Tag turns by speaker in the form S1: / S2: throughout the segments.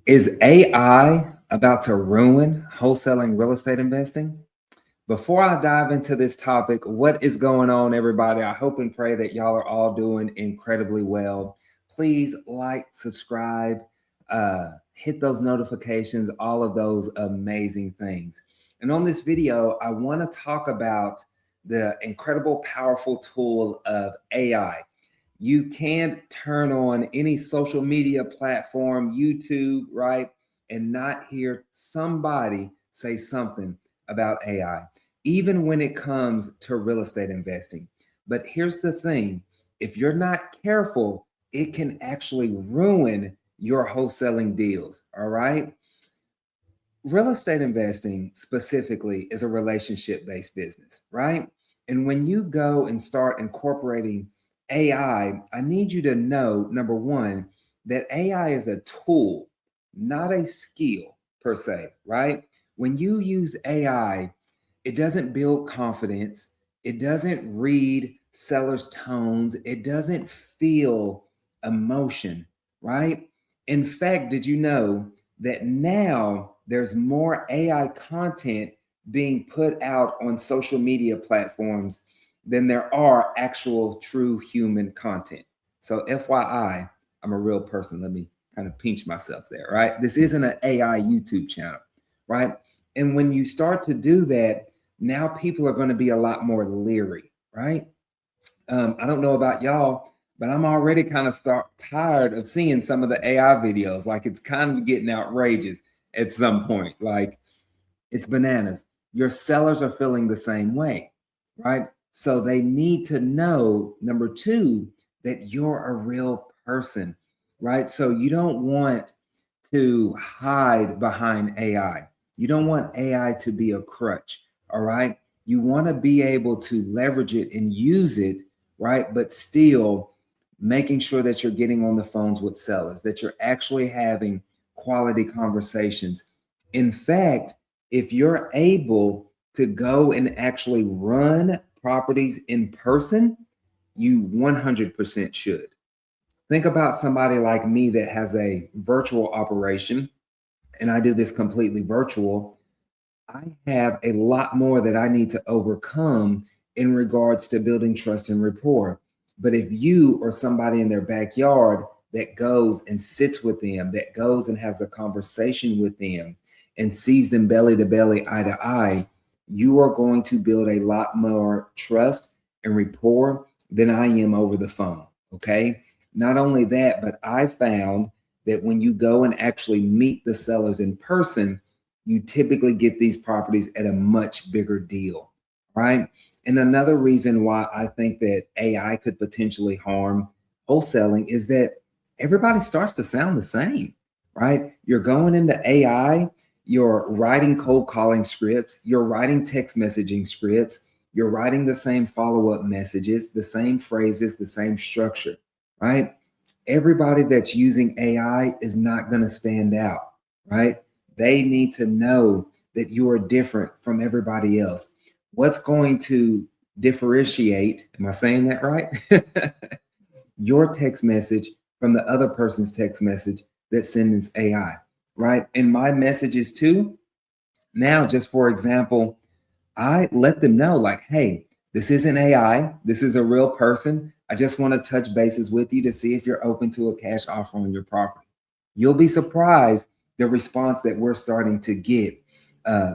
S1: Is AI about to ruin wholesaling real estate investing? Before I dive into this topic, what is going on, everybody? I hope and pray that y'all are all doing incredibly well. Please like, subscribe, hit those notifications, all of those amazing things. And on this video, I want to talk about the incredible, powerful tool of AI. You can't turn on any social media platform, YouTube, right, and not hear somebody say something about AI, even when it comes to real estate investing. But here's the thing, if you're not careful, it can actually ruin your wholesaling deals, all right? Real estate investing specifically is a relationship-based business, right? And when you go and start incorporating AI, I need you to know, number one, that AI is a tool, not a skill per se, right? When you use AI, it doesn't build confidence. It doesn't read sellers' tones. It doesn't feel emotion, right? In fact, did you know that now there's more AI content being put out on social media platforms than there are actual true human content? So FYI, I'm a real person. Let me kind of pinch myself there, right? This isn't an AI YouTube channel, right? And when you start to do that, now people are going to be a lot more leery, right? I don't know about y'all, but I'm already kind of tired of seeing some of the AI videos. Like, it's kind of getting outrageous at some point. Like, it's bananas. Your sellers are feeling the same way, right? So they need to know, number two, that you're a real person, right? So you don't want to hide behind AI. You don't want AI to be a crutch, all right? You want to be able to leverage it and use it, right? But still making sure that you're getting on the phones with sellers, that you're actually having quality conversations. In fact, if you're able to go and actually run properties in person, you 100% should. Think about somebody like me that has a virtual operation, and I do this completely virtual. I have a lot more that I need to overcome in regards to building trust and rapport. But if you or somebody in their backyard that goes and sits with them, that goes and has a conversation with them and sees them belly to belly, eye to eye, you are going to build a lot more trust and rapport than I am over the phone. Okay. Not only that, but I found that when you go and actually meet the sellers in person, you typically get these properties at a much bigger deal, right? And another reason why I think that AI could potentially harm wholesaling is that everybody starts to sound the same, right? You're going into AI, you're writing cold calling scripts, you're writing text messaging scripts, you're writing the same follow-up messages, the same phrases, the same structure, right? Everybody that's using AI is not going to stand out, right? They need to know that you are different from everybody else. What's going to differentiate, am I saying that right? Your text message from the other person's text message that sends AI, right? And my messages too. Now, just for example, I let them know, like, hey, this isn't AI. This is a real person. I just want to touch bases with you to see if you're open to a cash offer on your property. You'll be surprised the response that we're starting to get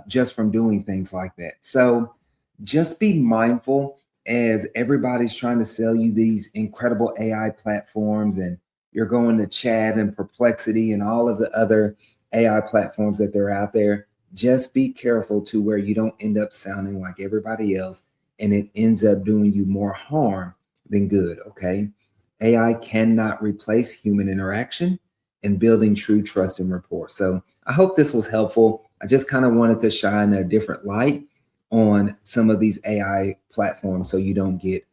S1: just from doing things like that. So just be mindful as everybody's trying to sell you these incredible AI platforms, and you're going to Chat and Perplexity and all of the other AI platforms that they're out there. Just be careful to where you don't end up sounding like everybody else and it ends up doing you more harm than good, okay? AI cannot replace human interaction and building true trust and rapport. So I hope this was helpful. I just kind of wanted to shine a different light on some of these AI platforms so you don't get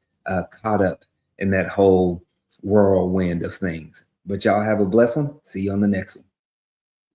S1: caught up in that whole whirlwind of things. But y'all have a blessed one. See you on the next one.